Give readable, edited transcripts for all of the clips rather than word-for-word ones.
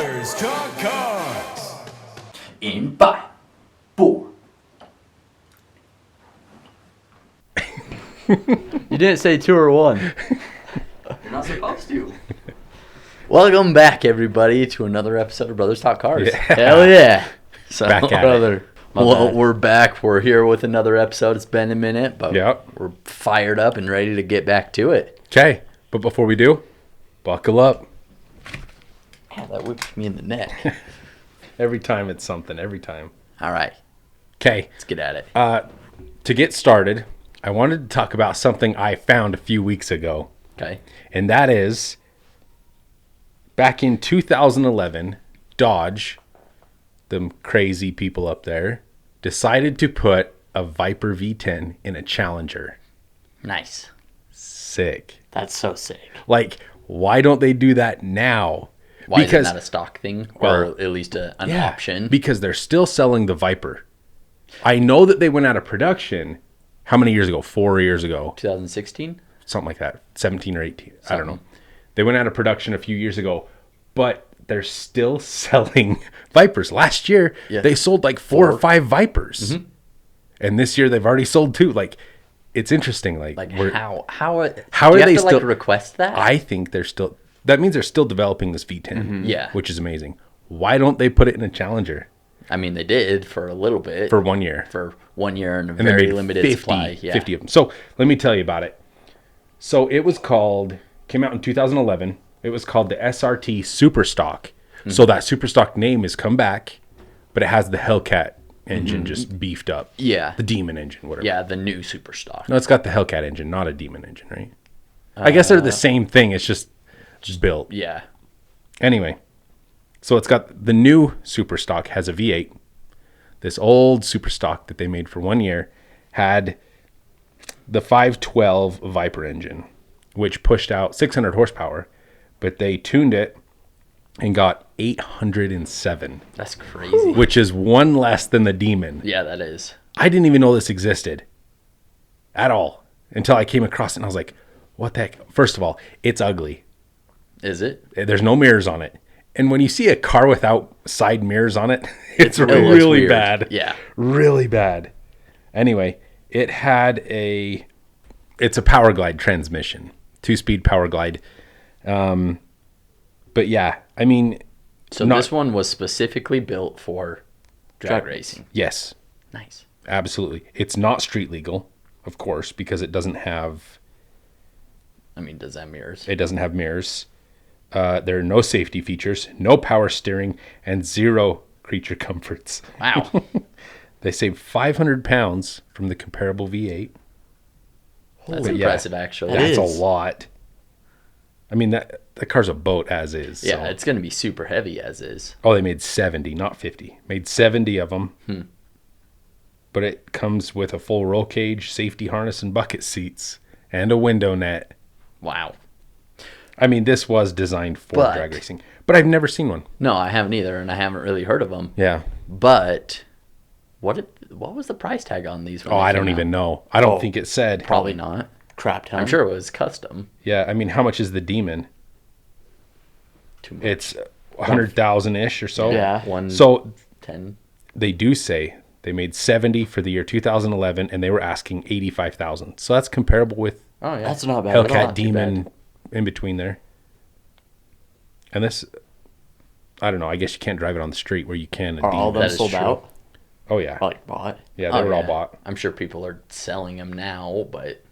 Brothers Talk Cars. In 5, 4. You didn't say 2 or 1. You're not supposed to. Welcome back, everybody, to another episode of Brothers Talk Cars. Yeah. Hell yeah. So, Back at it. brother. My Well, bad. we're back. We're here with another episode. It's been a minute, but Yep. we're fired up and ready to get back to it. Okay, but before we do, buckle up. Yeah, that whipped me in the neck. Every time it's something, every time. All right, Okay, let's get at it. to get started, I wanted to talk about something I found a few weeks ago. Okay. And that is, back in 2011, Dodge, them crazy people up there, decided to put a Viper V10 in a Challenger. Nice. Sick. That's so sick. Like, why don't they do that now? Why is it not a stock thing? Or Well, at least an Yeah, option? because they're still selling the Viper. I know that they went out of production, how many years ago? 4 years ago. 2016? Something like that. 17 or 18. I don't know. Something. They went out of production a few years ago, but they're still selling Vipers. Last year, Yeah. they sold like four or 5 Vipers. Mm-hmm. And this year, they've already sold 2. Like, it's interesting. Like How How do are you have they to, still like, request that? I think they're still... That means they're still developing this V10. Mm-hmm. Yeah. Which is amazing. Why don't they put it in a Challenger I mean, they did for a little bit. for 1 year? For 1 year and a And they very made limited 50, supply. Yeah. 50 of them. So let me tell you about it. So it was called, came out in 2011. It was called the SRT Superstock. So that Superstock name has come back, but it has the Hellcat engine just beefed up. Yeah. The Demon engine, whatever. Yeah, the new super stock. No, it's got the Hellcat engine, not a Demon engine, right? I guess they're the same thing. It's just built. Yeah. Anyway, so it's got the new Superstock has a V8. This old Superstock that they made for 1 year had the 512 Viper engine, which pushed out 600 horsepower, but they tuned it and got 807, That's crazy. which is 1 less than the Demon. Yeah, that is. I didn't even know this existed at all until I came across it and I was like, what the heck? First of all, it's ugly. Is it? There's no mirrors on it. And when you see a car without side mirrors on it, it's It looks really weird. bad. Yeah. Really bad. Anyway, it's a power glide transmission, 2-speed power glide. But yeah, I mean, So this one was specifically built for drag racing. yes, Nice. absolutely. It's not street legal, of course, because it doesn't have I mean, does that mirrors? mirrors. There are no safety features, no power steering, and 0 creature comforts. Wow. They saved 500 pounds from the comparable V8. That's But yeah, impressive, actually. That's Yeah, a lot. I mean, that car's a boat as is. so- it's going to be super heavy as is. Oh, they made 70, not 50. Made 70 of them. But it comes with a full roll cage, safety harness, and bucket seats, and a window net. Wow. I mean, this was designed for But- drag racing. But I've never seen one. No, I haven't either, and I haven't really heard of them. Yeah. But what was the price tag on these? when Oh, they I came don't out? even know. I don't think it said. Probably not. Crap ton. I'm sure it was custom. Yeah, I mean, how much is the Demon? Too much. It's 100,000-ish or so. Yeah. So 10. they do say they made 70 for the year 2011, and they were asking 85,000. So that's comparable with Oh, yeah. That's not bad at all. Hellcat not too Demon in between there. And this, I don't know. I guess you can't drive it on the street where you can. A Are all of Demon. them That is sold true. out? Oh yeah, Like bought? yeah. They Oh, were all yeah. bought. I'm sure people are selling them now, but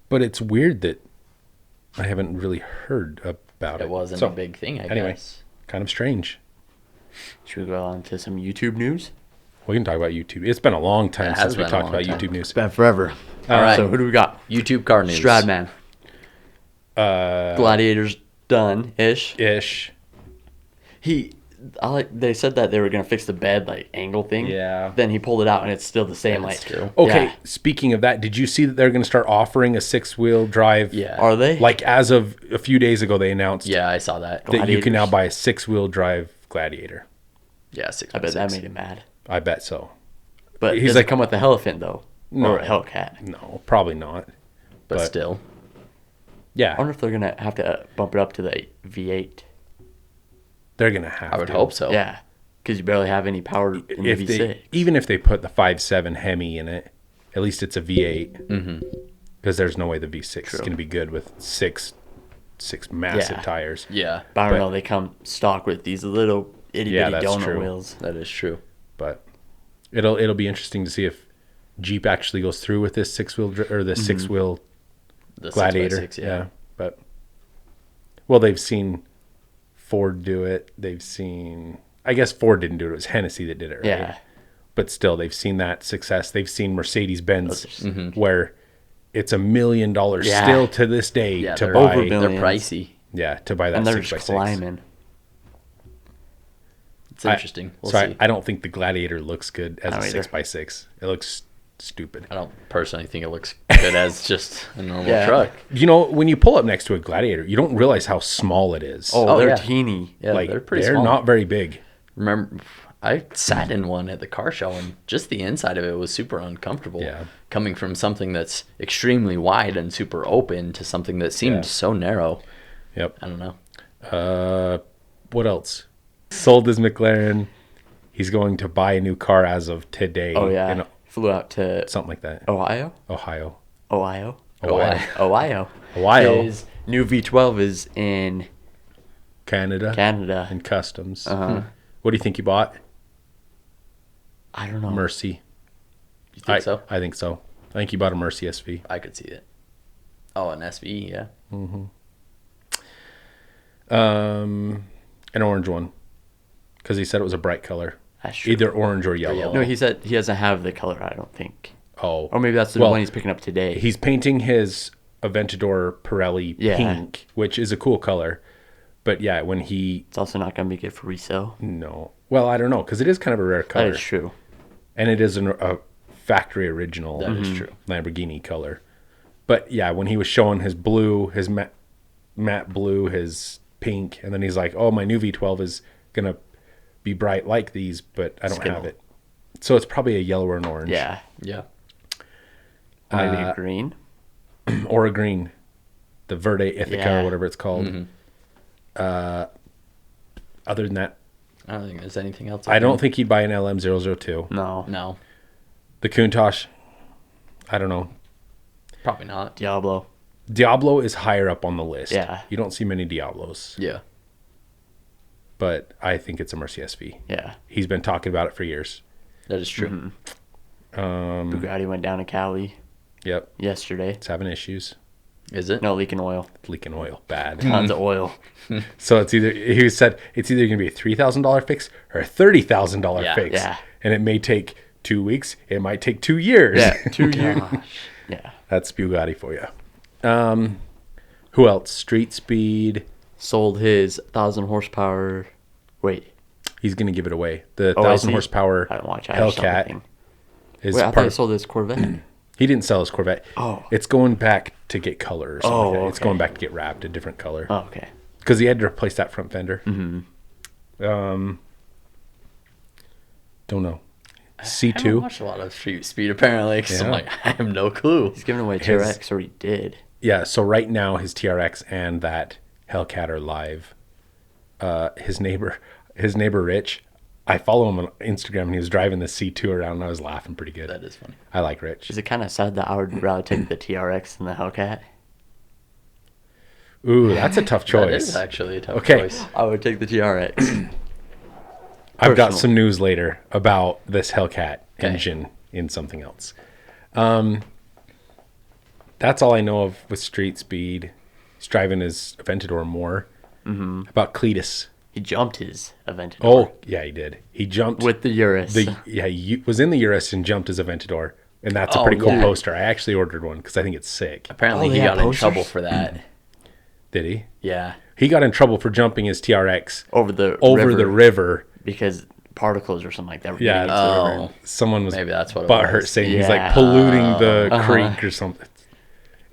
But it's weird that I haven't really heard about it. it wasn't So, a big thing, I anyway. guess. Kind of strange. Should we go on to some YouTube news? We can talk about YouTube. It's been a long time It since has we been a talked long about time. YouTube news. Been forever. All right. So who do we got? YouTube car news. Stradman. Gladiator's done-ish. Ish. They said that they were gonna fix the bed like angle thing. Yeah. Then he pulled it out and it's still the same. Yeah, Like it's still- Okay, Yeah. speaking of that, did you see that they're going to start offering a 6-wheel drive? Yeah. Are they? Like as of a few days ago, they announced Yeah, I saw that. that you can now Gladiators? buy a 6-wheel drive Gladiator. Yeah, 6. I bet that made him mad. I bet so. But He's does like- it come with the elephant though? No. Or a Hellcat? No, probably not. but but- still. I Yeah. wonder if they're gonna have to bump it up to the V8. They're gonna have. I would to. hope so. Yeah, because you barely have any power in the If V6. they, even if they put the 5.7 Hemi in it, at least it's a V8. Because there's no way the V6 is gonna be good with six massive Yeah. tires. Yeah, But I don't but- know. They come stock with these little itty Yeah, bitty that's donut true. wheels. that is true. But it'll be interesting to see if Jeep actually goes through with this six wheel The Gladiator. 6x6, Yeah. But well, they've seen Ford do it. They've seen. I guess Ford didn't do it. It was Hennessy that did it. Right? Yeah. But still, they've seen that success. They've seen Mercedes-Benz, Those where it's $1 million Yeah. still to this day Yeah, to they're buy. over They're Millions. pricey. Yeah, to buy that And they're 6x6. just climbing. It's interesting. We'll so see. I don't think the Gladiator looks good as I a don't either. 6x6. It looks stupid. I don't personally think it looks good as just a normal Yeah. truck. You know, when you pull up next to a Gladiator, you don't realize how small it is. Oh, Oh, they're yeah. teeny. Yeah, like they're pretty small. not very big. Remember, I sat in one at the car show, and just the inside of it was super uncomfortable. Yeah. Coming from something that's extremely wide and super open to something that seemed Yeah. so narrow. Yep. I don't know. What else? Sold his McLaren. He's going to buy a new car as of today. Oh, yeah. in Flew out to something like that. Ohio? Ohio. Ohio? Ohio. Ohio. His new V12 is in Canada. Canada. And customs. Uh-huh. What do you think he bought? I don't know. Mercy. You think so? I think so. I think he bought a Mercy SV. I could see it. Oh, an SV, yeah. An orange one. Because he said it was a bright color. That's true. Either orange or yellow. No, he said he doesn't have the color, I don't think. Oh. Or maybe that's the Well, one he's picking up today. He's painting his Aventador Pirelli Yeah. pink, which is a cool color. But yeah, when he... It's also not going to be good for resale. No. Well, I don't know, because it is kind of a rare color. That is true. And it is a factory original That is true. Lamborghini color. But yeah, when he was showing his blue, his matte blue, his pink, and then he's like, oh, my new V12 is going to be bright like these, but I don't Skittle. have it. So it's probably a yellow or an orange. Yeah. Yeah. Maybe a green. Or a green. The Verde Ithaca Yeah. or whatever it's called. Other than that, I don't think there's anything else. I don't think he'd buy an LM002. No. No, The Countach, I don't know. probably not. Diablo. Diablo is higher up on the list. Yeah. You don't see many Diablos. Yeah. But I think it's a Mercy SV. Yeah. He's been talking about it for years. That is true. Bugatti went down to Cali Yep. yesterday. It's having issues. Is it? No, leaking oil. It's leaking oil. Bad. Tons of oil. So he said it's either going to be a $3,000 fix or a $30,000 Yeah, fix. yeah. And it may take 2 weeks. It might take 2 years. Yeah. 2 years. Yeah. That's Bugatti for you. Who else? Street Speed. Sold his 1,000 horsepower. Wait. He's going to give it away. The Oh, I 1,000 see. horsepower I don't watch. I just saw the Hellcat thing. is Wait, I thought part he of, sold his Corvette. He didn't sell his Corvette. Oh. It's going back to get color or something like that. Oh, It's okay. going back to get wrapped a different color. Oh, okay. Because he had to replace that front fender. Don't know. I haven't C2. watched a lot of Street Speed apparently, because I'm Yeah. like, I have no clue. He's giving away His- TRX, or he did. Yeah, so right now his TRX and that Hellcat are live. His neighbor Rich, I follow him on Instagram and he was driving the C2 around and I was laughing pretty good. That is funny. I like Rich. Is it kind of sad that I would rather take the TRX than the Hellcat? Ooh, that's a tough That is choice. actually a tough Okay. choice. I would take the TRX. I've got personally. some news later about this Hellcat Okay. engine in something else. That's all I know of with Street Speed. He's driving his Aventador more. About Cletus. He jumped his Aventador. Oh, yeah, he did. He jumped With the Urus. he was in the Urus and jumped his Aventador. And that's a Oh, pretty cool yeah. poster. I actually ordered one because I think it's sick. Apparently Oh, he yeah, got in posters? trouble for that. Did he? Yeah. He got in trouble for jumping his TRX over the the river. because particles or something like that. Were Yeah, getting into the river. Oh. Someone was Maybe that's what it butthurt was. saying he's Yeah. like polluting the creek or something.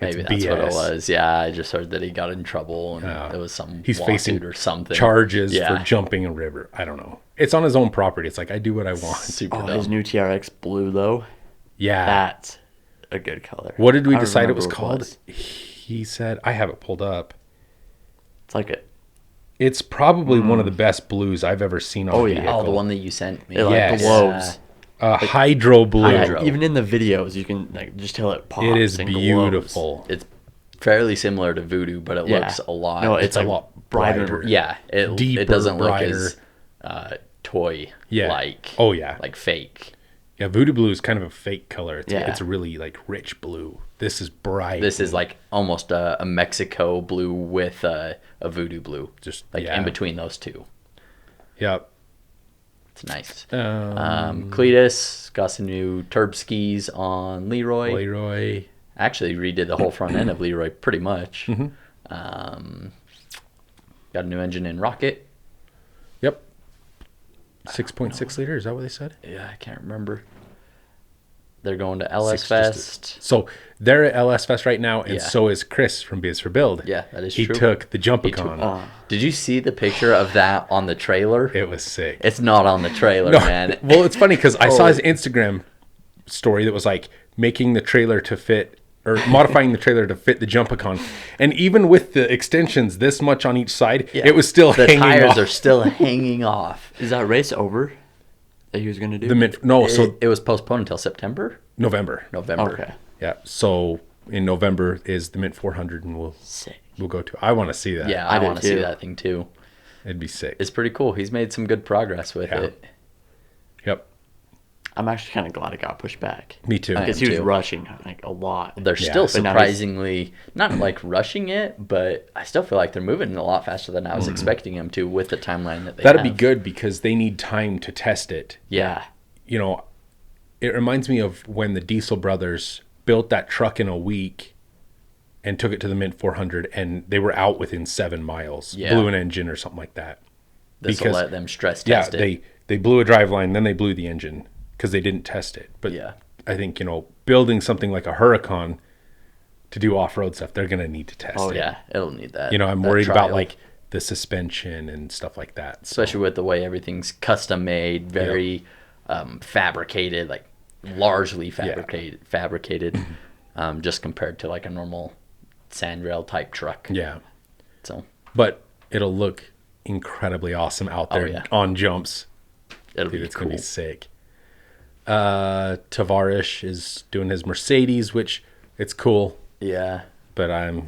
Maybe It's that's what it BS. was. Yeah, I just heard that he got in trouble and Oh. it was some He's lawsuit facing or something. charges Yeah. for jumping a river. I don't know. It's on his own property. It's like I do what I want. Super Oh, dumb. his new TRX blue though. Yeah. That's a good color. What did we I don't decide it remember was what called? He said I have it pulled up. It's like a It's probably one of the best blues I've ever seen on Oh, a yeah. vehicle. Oh, the one that you sent me. It like Yes. glows. Hydro blue. Hydro. Even in the videos, you can like just tell it pops. It is and glows. beautiful. It's fairly similar to Voodoo, but it Yeah. looks a lot. No, it's a like lot brighter. brighter. yeah, Deeper, it doesn't look brighter. as toy like. Oh, yeah. like fake. Yeah, voodoo blue is kind of a fake color. It's, Yeah. it's a really like rich blue. This is bright. This is like almost a Mexico blue with a Voodoo blue, just like in between those two. Yep. It's nice. Um, Cletus got some new turb skis on Leroy. Leroy. Actually redid the whole front end of Leroy pretty much. Mm-hmm. Got a new engine in Rocket. Yep. 6.6 liter. Is that what they said? Yeah, I can't remember. They're going to LS Six, Fest. So they're at LS Fest right now, and Yeah. so is Chris from BS for Build. Yeah, that is he true. took the He took- Jumpicon. Did you see the picture of that on the trailer? It was sick. It's not on the trailer, No, man. well, it's funny because I saw Oh. his Instagram story that was like making the trailer to fit or modifying the trailer to fit the Jumpicon, and even with the extensions this much on each side, Yeah. it was still The hanging tires off. are still hanging off. Is that race over? That he was gonna do? The mid no, so It was postponed until September, November. November. Okay. Yeah, so in November is the Mint 400, and Sick. we'll go to. I want to see that. Yeah, I I did want to see too. that thing too. It'd be sick. It's pretty cool. He's made some good progress with Yeah. it. Yep, I'm actually kind of glad it got pushed back. me too. I Because he was too. rushing like a lot. They're Yeah. still But now he's- surprisingly not like rushing it, but I still feel like they're moving a lot faster than I was expecting them to with the timeline that they That'd be have. good because they need time to test it. Yeah. You know, it reminds me of when the Diesel brothers built that truck in a week and took it to the Mint 400, and they were out within 7 miles. Yeah. Blew an engine or something like that. This will let them stress Yeah, test it. they blew a driveline, then they blew the engine because they didn't test it. But Yeah. I think, you know, building something like a Huracan to do off-road stuff, they're going to need to test Oh it. yeah, it'll need that. You know, I'm that worried about trial. like the suspension and stuff like that. So, especially with the way everything's custom made, very fabricated, like largely fabricated, just compared to like a normal sandrail type truck. yeah. So But it'll look incredibly awesome out there yeah. on jumps. it'll Dude, be it's cool. gonna be sick. Tavares is doing his Mercedes, which it's cool, Yeah, but I've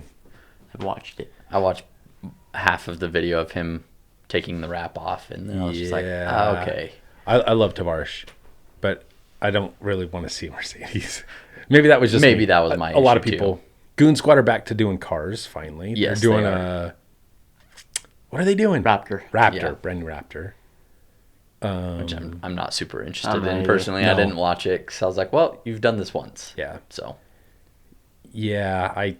watched it. I watched half of the video of him taking the wrap off, and then I was just like, Yeah. okay. I love Tavares, but I don't really want to see Mercedes. Maybe that was just Maybe me. that was my a lot of issue, people. Goon Squad are back to doing cars finally. Yes, they're doing they a. What are they doing? Raptor. Yeah. Brand new Raptor. Which I'm not super interested I'm not in either. personally. No. I didn't watch it because I was like, well, you've done this once. Yeah, So yeah.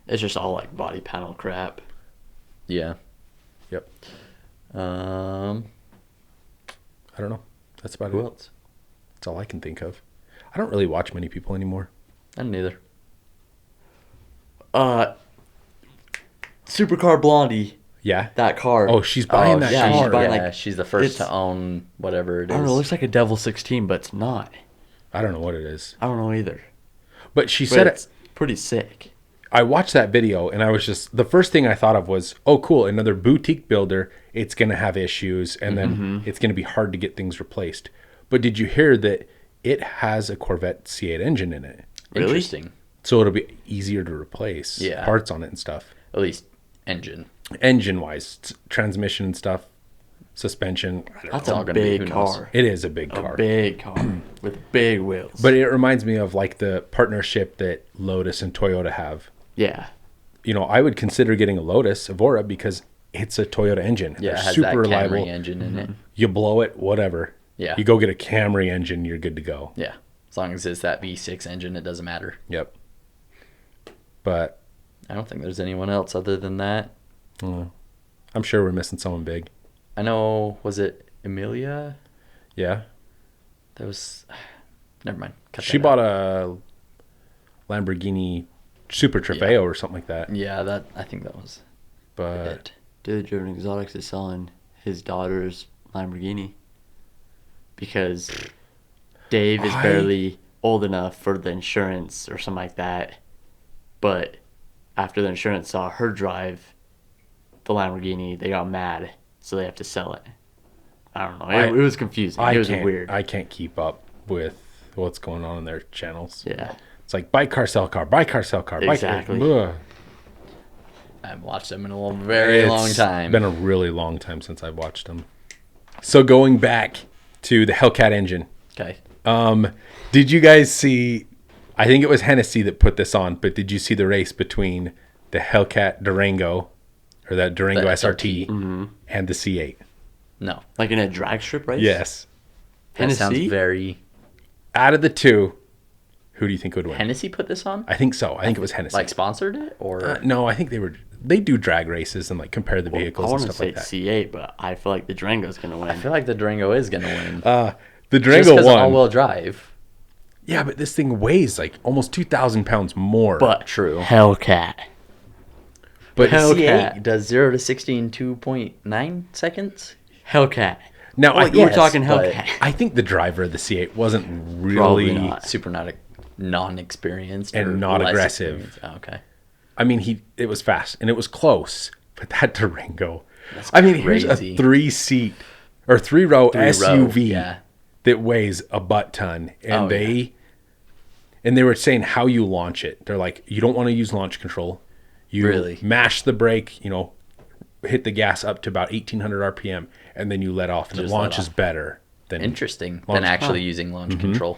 It's just all like body panel crap. yeah. Yep. Um, I don't know. That's about who it. else? That's all I can think of. I don't really watch many people anymore. I don't either. Supercar Blondie. Yeah. That car. Oh, she's buying that yeah, car. she's buying, yeah, like, she's the first it's- to own whatever it is. I don't know. It looks like a Devil 16, but it's not. I don't know what it is. I don't know either. But she But said it's pretty sick. I watched that video and I was just, the first thing I thought of was, oh, cool, another boutique builder. It's going to have issues and then it's going to be hard to get things replaced. But did you hear that it has a Corvette C8 engine in it? Really? Interesting. So it'll be easier to replace Yeah. parts on it and stuff. At least engine. Engine wise, transmission and stuff, suspension. I don't That's all a gonna be, big who knows? car. It is a big A car. big car with big wheels. But it reminds me of like the partnership that Lotus and Toyota have. yeah, You know, I would consider getting a Lotus Evora because it's a Toyota engine. Yeah, it They're has super that reliable. Camry engine in it. You blow it, whatever. Yeah. You go get a Camry engine, you're good to go. Yeah. As long as it's that V6 engine, it doesn't matter. Yep. But I don't think there's anyone else other than that. I'm sure we're missing someone big. I know, was it Emilia? Yeah. That was. Never mind. Cut She that bought out. a Lamborghini Super Trofeo or something like that. Yeah, I think that was But it. Dude, Driven Exotics is selling his daughter's Lamborghini because Dave is I- barely old enough for the insurance or something like that. But after the insurance saw her drive, the Lamborghini, they got mad, so they have to sell it. I don't know. It was confusing. It was weird. I can't keep up with what's going on in their channels. Yeah. It's like buy car, sell car, buy car, sell car. Exactly. Buy car. Ugh. I haven't watched them in a very long time. It's been a really long time since I've watched them. So going back to the Hellcat engine. Okay. Did you guys see, I think it was Hennessy that put this on, but did you see the race between the Hellcat Durango, or that Durango The SRT, Mm-hmm. and the C8? No. Like in a drag strip race? Yes. That sounds Hennessy? very... Out of the two, who do you think would win? Hennessy put this on? I think so. I think it was Hennessy. Like sponsored it? Or... No, I think they do drag races and like compare the I vehicles and want to stuff say like that. C8, but I feel like the Durango's going to win. I feel like the Durango is going to win. The Just Durango because won. all-wheel drive. Yeah, but this thing weighs like almost 2,000 pounds more. But True. Hellcat. But the Hellcat. C8 does 0 to 60 in 2.9 seconds? Hellcat. now, Well, We're yes, talking but- Hellcat. I think the driver of the C8 wasn't Probably really. not. Super non-experienced And or not less aggressive. experienced. Oh, okay. I mean, it was fast and it was close, but that Durango. I mean, here's a crazy. 3-seat or 3-row Three-row, SUV yeah. that weighs a butt ton, and Oh, they were saying how you launch it. They're like, you don't want to use launch control. You Really? mash the brake, hit the gas up to about 1,800 RPM, and then you let off, and it Just let launches off. better than Interesting. Launch- Than actually using launch control.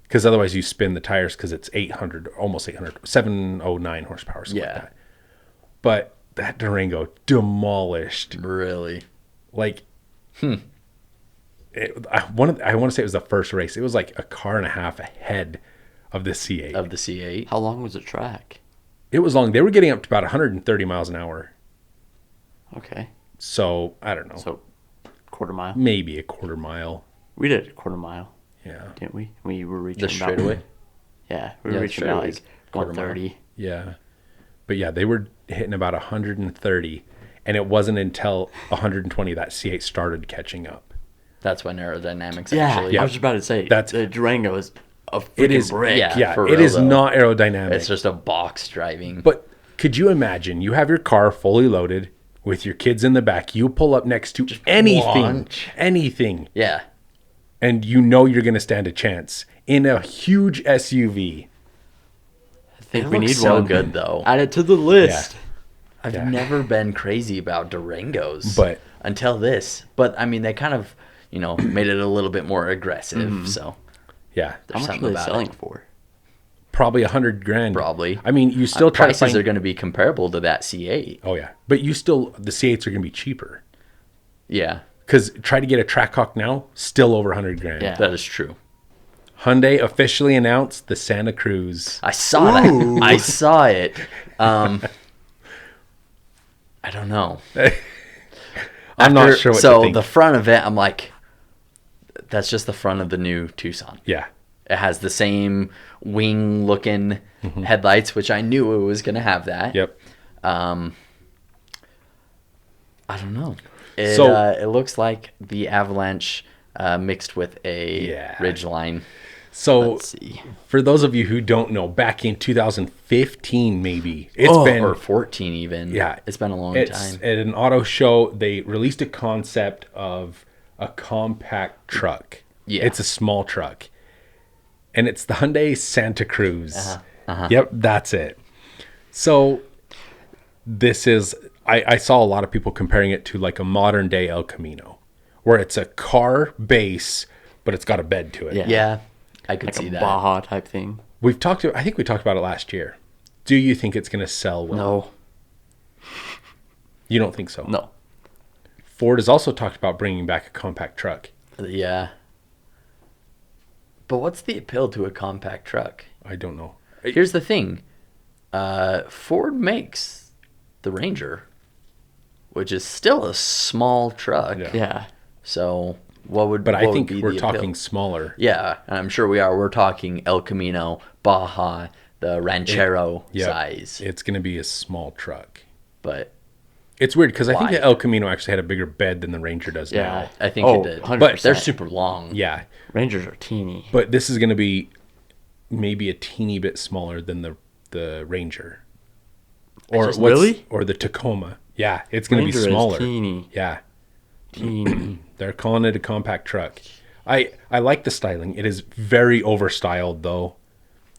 because otherwise you spin the tires because it's 800, almost 800, 709 horsepower, something like Yeah. that. But that Durango demolished. Really? Like, I want to say it was the first race. It was like a car and a half ahead of the C8. Of the C8? How long was the track? It was long. They were getting up to about 130 miles an hour. Okay. So I don't know, So, quarter mile. maybe a quarter mile. We did a quarter mile, Yeah, didn't we? We were reaching The about... straightaway? Yeah, we were Yeah, reaching about straightaway's like quarter mile. 130. yeah. But yeah, they were hitting about 130, and it wasn't until 120 that C8 started catching up. That's when aerodynamics Yeah, actually... I was just about to say, That's- the Durango is a freaking It is brick. yeah. Yeah, for it real, is though. not aerodynamic. It's just a box driving. But could you imagine? You have your car fully loaded with your kids in the back. You pull up next to launch. anything, Yeah. and you know you're going to stand a chance in a huge SUV. I think It we looks need so one. good, though. Add it to the list. I've Yeah. never been crazy about Durangos. But- until this. But, I mean, they kind of, made it a little bit more aggressive, so... Yeah, How There's much something are they about selling it. for? probably $100,000. Probably. I mean, you still try to prices find. are going to be comparable to that C8. Oh yeah, but the C8s are going to be cheaper Yeah, because try to get a Trackhawk now, still over $100,000. Yeah. that is true. Hyundai officially announced the Santa Cruz. I saw that. I saw it. I don't know. I'm not sure what to So think. the front of it, I'm like, that's just the front of the new Tucson. Yeah, It has the same wing-looking headlights, which I knew it was going to have that. yep. I don't know. It, So- it looks like the Avalanche mixed with a Yeah. Ridgeline. So Let's see. for those of you who don't know, back in 2015, maybe it's been Or 14 even. Yeah, It's been a long it's time. at an auto show. They released a concept of a compact truck. Yeah. It's a small truck, and it's the Hyundai Santa Cruz. Uh-huh. Yep, that's it. So this is I saw a lot of people comparing it to like a modern day El Camino, where it's a car base, but it's got a bed to it. Yeah. Yeah, I could Like see a that. Baja type thing. I think we talked about it last year. Do you think it's going to sell well? No. You don't think so? No. Ford has also talked about bringing back a compact truck. Yeah. But what's the appeal to a compact truck? I don't know. Here's the thing. Ford makes the Ranger, which is still a small truck. Yeah. Yeah. So what would But what I would think be we're the appeal? talking smaller. Yeah, and I'm sure we are. We're talking El Camino, Baja, the Ranchero Yeah, size. It's going to be a small truck. But It's weird because I think Why? the El Camino actually had a bigger bed than the Ranger does Yeah. now. I think Oh, it did. 100%. But they're super long. Yeah, Rangers are teeny. but this is going to be maybe a teeny bit smaller than the Ranger, or Really? or the Tacoma. Yeah, it's going to be Ranger is smaller. teeny. Yeah. Teeny. They're calling it a compact truck. I like the styling. It is very overstyled, though.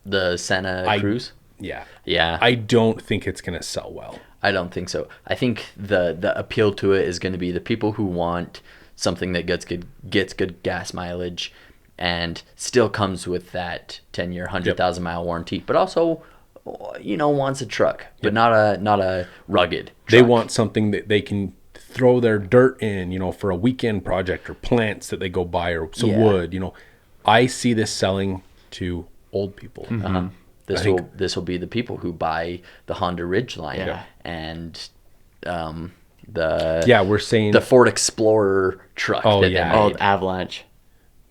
The Santa Cruz. Yeah. Yeah, I don't think it's going to sell well. I don't think so. I think the appeal to it is going to be the people who want something that gets good gas mileage, and still comes with that 10-year, 100,000 mile warranty, but also, wants a truck, but not a rugged truck. They want something that they can throw their dirt in, for a weekend project or plants that they go buy or some wood. I see this selling to old people. This will be the people who buy the Honda Ridgeline Yeah. and We're saying the Ford Explorer truck. Oh, that yeah. they Oh, made. the Avalanche.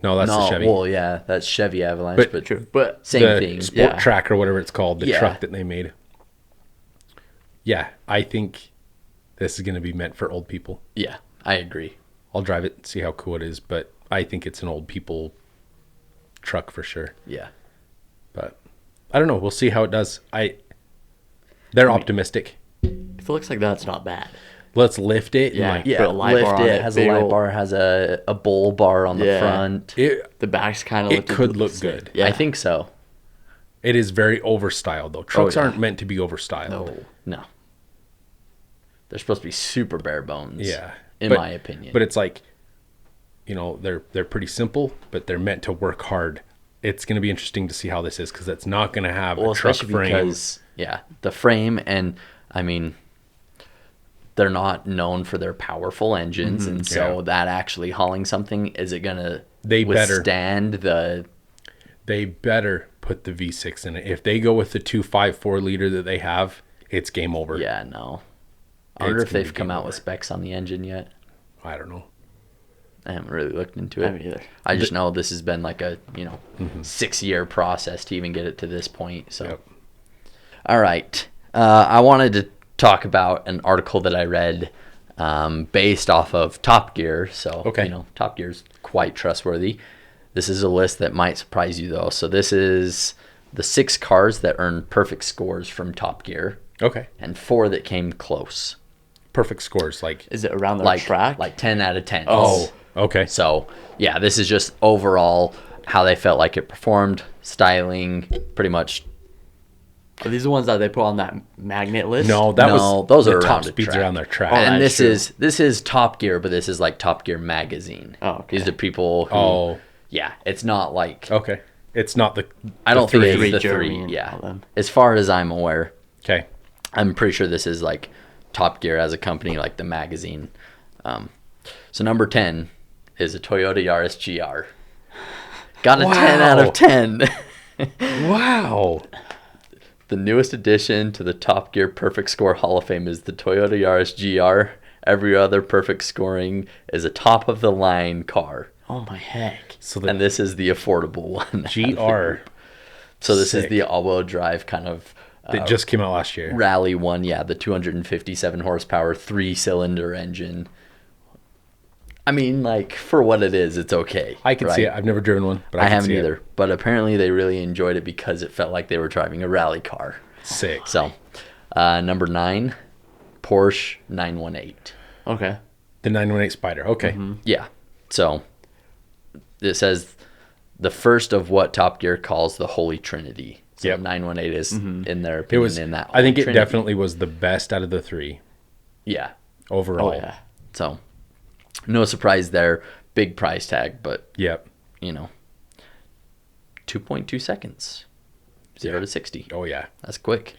no, that's the Chevy. Well, yeah, that's Chevy Avalanche, but True. But same the thing. Sport Yeah. Track or whatever it's called, the Yeah. truck that they made. Yeah, I think this is going to be meant for old people. Yeah, I agree. I'll drive it, see how cool it is, but I think it's an old people truck for sure. Yeah. But I don't know. We'll see how it does. They're optimistic. if it looks like that, it's not bad. Let's lift it. Yeah. And Yeah, Put a light lift bar on it. it, Has a big light old- bar. Has a bowl bar on the Yeah. front. it The back's kind It of could look good. Yeah. I think so. it is very overstyled though. Trucks yeah. aren't meant to be overstyled. No. They're supposed to be super bare bones. Yeah. In But- my opinion. But it's like, they're pretty simple, but they're meant to work hard. It's going to be interesting to see how this is because it's not going to have a truck especially frame. because the frame, and I mean, they're not known for their powerful engines, and so Yeah. that actually hauling something, is it gonna They better. withstand the? They better put the V6 in it. If they go with the 2.54 liter that they have, it's game over. Yeah, no. I wonder It's if gonna they've be come game out with over. specs on the engine yet. I don't know. I haven't really looked into I it. haven't either. I just know this has been like a 6-year process to even get it to this point. So, Yep. all right, I wanted to talk about an article that I read based off of Top Gear. So, Okay. Top Gear's quite trustworthy. This is a list that might surprise you though. So this is the 6 cars that earned perfect scores from Top Gear, Okay. and 4 that came close, Perfect scores. Like, Is it around the like track? like 10 out of 10. oh, okay. So, yeah, this is just overall how they felt like it performed, styling, pretty much. Are these the ones that they put on that magnet list? No, that No, was those the are top around the speeds track. around their track. And that's this is Top Gear, but this is like Top Gear magazine. Oh, okay. These are people who, Oh, yeah, it's not like, okay. It's not the. I don't think three, it's the Jeremy 3. and Yeah. all them. As far as I'm aware, Okay. I'm pretty sure this is like Top Gear as a company, like the magazine. So number 10 is a Toyota Yaris GR. Got a 10 out Wow. of 10. Wow. The newest addition to the Top Gear Perfect Score Hall of Fame is the Toyota Yaris GR. Every other perfect scoring is a top-of-the-line car. Oh my heck. So And the this is the affordable one. GR So this is Sick. the all-wheel drive kind of that just came out last year. rally one. Yeah, the 257 horsepower, 3-cylinder engine. I mean, like, for what it is, it's okay. I can see right? it. I've never driven one, but I I can haven't see it. either. But apparently they really enjoyed it because it felt like they were driving a rally car. Sick. So, number 9, Porsche 918. Okay. The 918 Spider. Okay. Yeah. So, it says the first of what Top Gear calls the Holy Trinity. So Yep. 918 is, in their It opinion, was. in that I think Holy it Trinity. definitely was the best out of the 3 Yeah. overall. Oh yeah. So, no surprise there. Big price tag, but, Yep. 2.2 seconds. 0 to 60. Oh yeah. That's quick.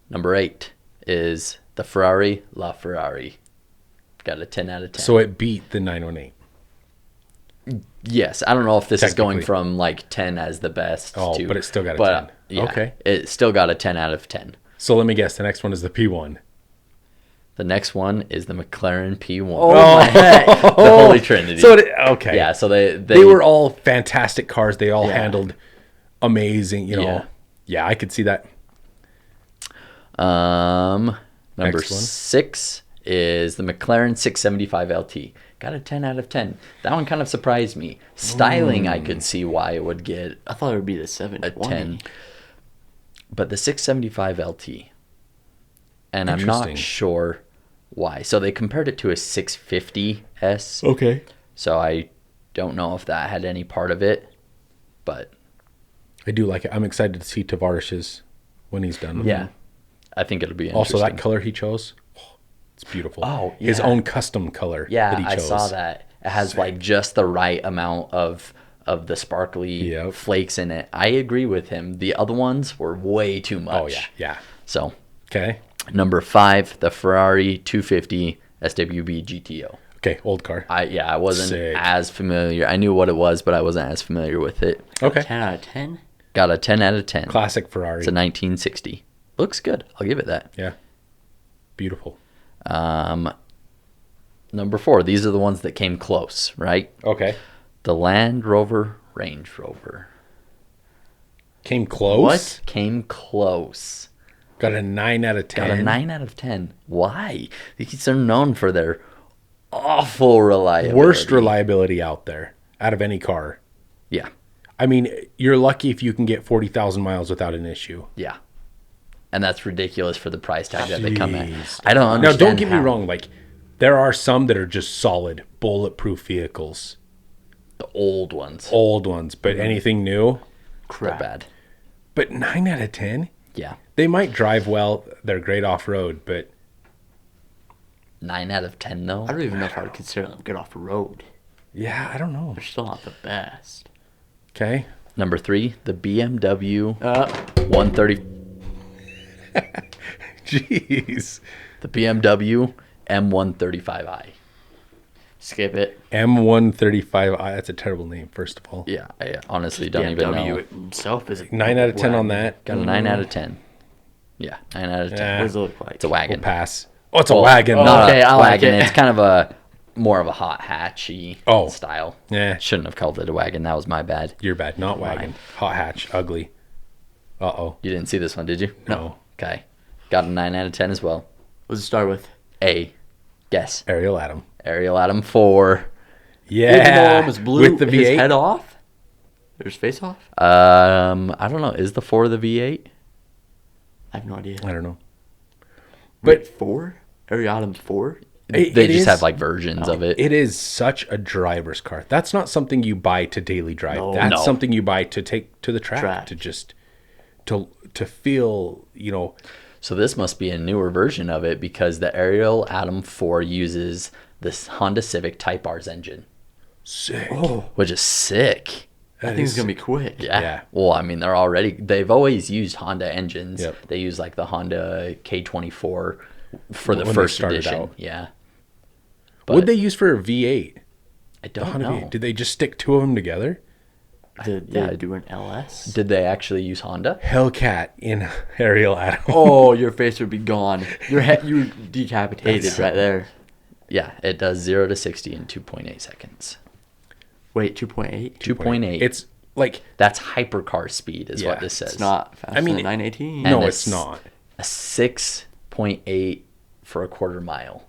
Number 8 is the Ferrari LaFerrari. Got a 10 out of 10. So it beat the 918. Yes, I don't know if this is going Technically. from like 10 as the best. Oh, to, but it still got a but, 10. Yeah, Okay. It still got a 10 out of 10. So let me guess. The next one is the P1. The next one is the McLaren P1. Oh, my heck. The Holy Trinity. So okay. Yeah, so they They were all fantastic cars. They all Yeah. handled amazing. Yeah. Yeah, I could see that. Number Next one. 6 is the McLaren 675 LT. Got a 10 out of 10. That one kind of surprised me. Styling, I could see why it would get I thought it would be the 7. a 10. But the 675 LT, and I'm not Interesting. sure why. So they compared it to a 650S. Okay. So I don't know if that had any part of it, but I do like it. I'm excited to see Tavares's when he's done. yeah, I think it'll be Also, interesting. that color he chose, it's beautiful. Oh, His yeah. own custom color Yeah, that he I chose. saw that. It has like just the right amount of the sparkly Yep. flakes in it. I agree with him. The other ones were way too much. Oh, yeah. Yeah. So, Okay. number 5, the Ferrari 250 SWB GTO. Okay. Old car. I wasn't Sick. as familiar. I knew what it was, but I wasn't as familiar with it. Okay. 10 out of 10? Got a 10 out of 10. Classic Ferrari. It's a 1960. Looks good. I'll give it that. Yeah. Beautiful. Number 4. These are the ones that came close, right? Okay. The Land Rover Range Rover. Came close. What? Came close. Got a 9 out of 10. Got a 9 out of 10. Why? These are known for their awful reliability. Worst reliability out there out of any car. Yeah. I mean, you're lucky if you can get 40,000 miles without an issue. Yeah. And that's ridiculous for the price tag that they come at. Jeez. I don't Now, understand. don't get me how. wrong. Like, there are some that are just solid, bulletproof vehicles. The old ones. Old ones, but anything new. They're Crap. bad. But 9 out of 10? Yeah. They might drive well. They're great off-road, but 9 out of 10, though. I don't even know if I would consider them good off the road. yeah, I don't know. They're still not the best. Okay. Number 3, the BMW Uh, 130. Jeez. The BMW M135i. skip it. M135i. That's a terrible name, first of all. Yeah, I honestly don't even know. Himself is a 9 out of 10 on wagon. that. Got a 9 out of 10. Yeah, 9 out of 10. Yeah. What does it look like? It's a We'll wagon. pass. Oh, it's a Well, wagon. Not Okay, a I like wagon. it. It's kind of a more of a hot hatchy Oh. style. Yeah. Shouldn't have called it a wagon. That was my bad. You're bad. Not wagon. Hot hatch. Ugly. Uh-oh. You didn't see this one, did you? No. Okay. Got a 9 out of 10 as well. What's it start with? A. Guess. Ariel Adam. Ariel Atom 4. Yeah. Even though it was blue, With the his V8. head off? Or his face off? I don't know. Is the 4 the V8? I have no idea. I don't know. But 4? Ariadne 4? They It just is- have like versions of it. It is such a driver's car. That's not something you buy to daily drive. No. That's No. something you buy to take to the track. Track. To just to feel, So this must be a newer version of it because the Ariel Atom 4 uses this Honda Civic Type R's engine, sick. Oh, which is sick. I think it's going to be quick. Yeah. Yeah. Well, I mean, they've always used Honda engines. Yep. They use like the Honda K24 for the When they first started edition. out. Yeah. What would But they use for a V8? I The don't Honda know. V8? Did they just stick two of them together? Did Yeah. they do an LS? Did they actually use Honda? Hellcat in Ariel Adam. Oh, your face would be gone. Your head, you decapitated That's- right there. Yeah, it does 0 to 60 in 2.8 seconds. Wait, 2.8? 2.8. It's like, That's hypercar speed is Yeah, what this says. It's not faster I mean, than 918. And no, it's- it's not. A 6.8 for a quarter mile,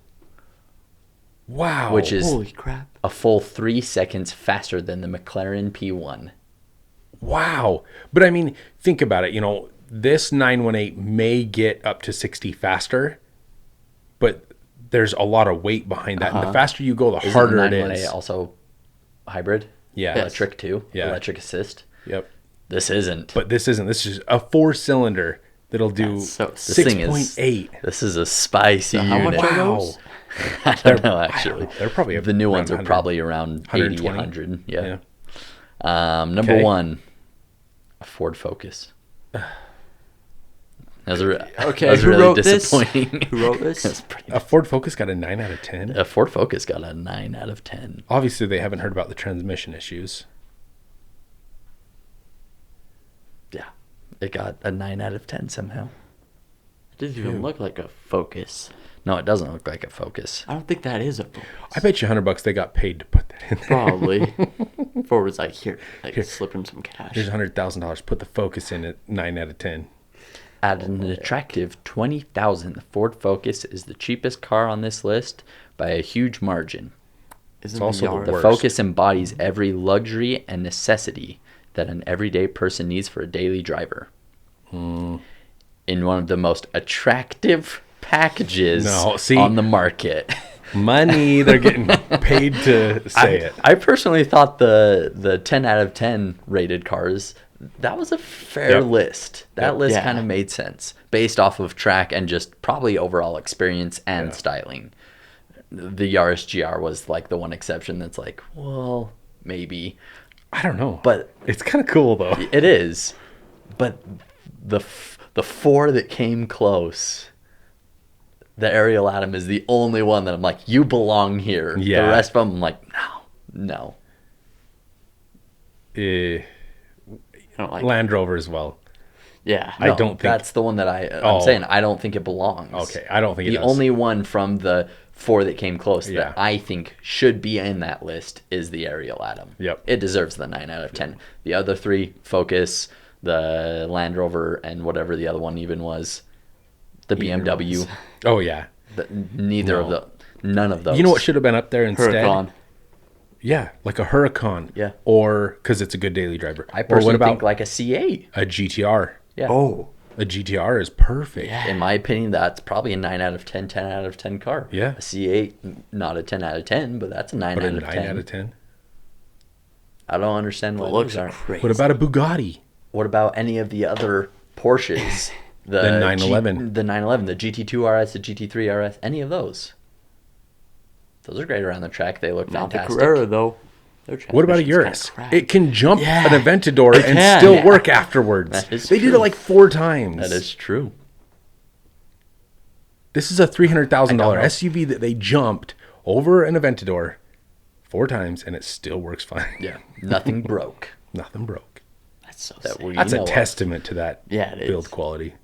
Wow. which is Holy crap. a full 3 seconds faster than the McLaren P1. Wow. But I mean, think about it. This 918 may get up to 60 faster, but there's a lot of weight behind that. And the faster you go, the Isn't harder the it 918 is. also hybrid? Yeah. Electric too? Yeah. Electric assist? Yep. This isn't. But this isn't. This is a 4-cylinder that'll do That's so- This thing is 6.8. This is a spicy How much unit. are Wow. those? I don't know actually. They're probably The new ones around are 100. probably around 80, 120. 100. Yeah. Yeah. Number Okay. 1, a Ford Focus. Those are Okay, those who really wrote this? disappointing. Who wrote this? That's pretty- A Ford Focus got a 9 out of 10. a Ford Focus got a 9 out of 10. Obviously, they haven't heard about the transmission issues. Yeah, it got a 9 out of 10 somehow. It doesn't even look like a Focus. No, it doesn't look like a Focus. I don't think that is a Focus. I bet you $100 they got paid to put that in there. Probably. Ford was like, here, slip him some cash. Here's $100,000. Put the Focus in at 9 out of 10. At an attractive $20,000, the Ford Focus is the cheapest car on this list by a huge margin. Isn't also the yard- The worst. Focus embodies every luxury and necessity that an everyday person needs for a daily driver. In one of the most attractive packages No, see? on the market. Money. They're getting paid to say it. I personally thought the 10 out of 10 rated cars, that was a fair Yep. list. That list Yeah. kind of made sense based off of track and just probably overall experience and Yeah. styling. The Yaris GR was like the one exception that's like, well, maybe. I don't know. But it's kind of cool, though. it is. But the four that came close, the Ariel Atom is the only one that I'm like, you belong here. Yeah. The rest of them, I'm like, no. I don't like. Land Rover as well. Yeah. I don't think- That's the one that I'm Oh. saying. I don't think it belongs. Okay, I don't think it the does. only one from the four that came close Yeah. that I think should be in that list is the Ariel Atom. Yep. It deserves the 9 out of 10. The other three, Focus, the Land Rover, and whatever the other one even was, the BMW. Oh, yeah. None of those. You know what should have been up there instead? Huracan. Yeah, like a Huracan. Yeah. Or, because it's a good daily driver. I Or personally what about think like a C8. a GTR? Yeah. Oh. A GTR is perfect. Yeah. In my opinion, that's probably a 9 out of 10, 10 out of 10 car. Yeah. A C8, not a 10 out of 10, but that's a 9 But a out of 9 10. out of 10. I don't understand why The those looks are aren't. crazy. What about a Bugatti? What about any of the other Porsches? The 911. The 911, the GT2 RS, the GT3 RS, any of those. Those are great around the track. They look Not the fantastic. Carrera though. Their What about a transmission's Urus? kinda crap. It can jump Yeah, an Aventador it and can. still Yeah. work afterwards. That is They did true. it like 4 times. That is true. This is a $300,000 I don't know. SUV that they jumped over an Aventador 4 times and it still works fine. Yeah, nothing broke. Nothing broke. That's so That sick. we That's know a of. testament to that Yeah, it build is. quality.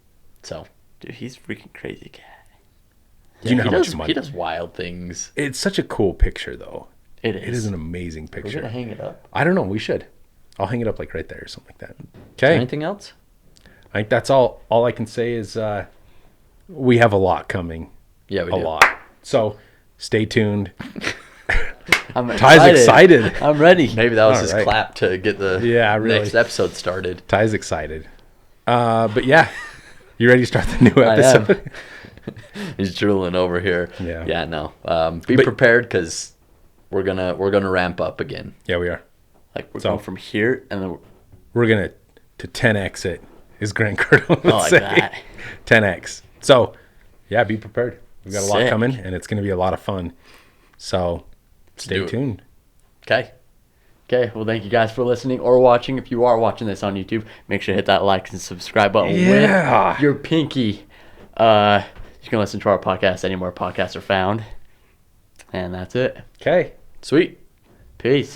So Dude, he's a freaking crazy cat. Do you know he how much does, money? he does wild things. It's such a cool picture, though. It is. It is an amazing We're picture. gonna hang it up. I don't know. We should. I'll hang it up like right there or something like that. Is there Okay. anything else? I think that's all. All I can say is we have a lot coming. Yeah, we A do. lot. So stay tuned. I'm Ty's excited. I'm ready. Maybe that was All his right. clap to get the Yeah, really. next episode started. Ty's excited. But yeah, you ready to start the new I am. episode? He's drooling over here. Yeah. Yeah. No. Be But- prepared because we're gonna ramp up again. Yeah, we are. Like we're So- going from here and then We're gonna to 10x it, as Grant Cardone would like say. that. 10x. So yeah, be prepared. We've got a lot Sick. coming, and it's gonna be a lot of fun. So stay do it. tuned. Okay. Okay, well, thank you guys for listening or watching. If you are watching this on YouTube, make sure to hit that like and subscribe button Yeah. with your pinky. You can listen to our podcast anywhere podcasts are found. And that's it. Okay. Sweet. Peace.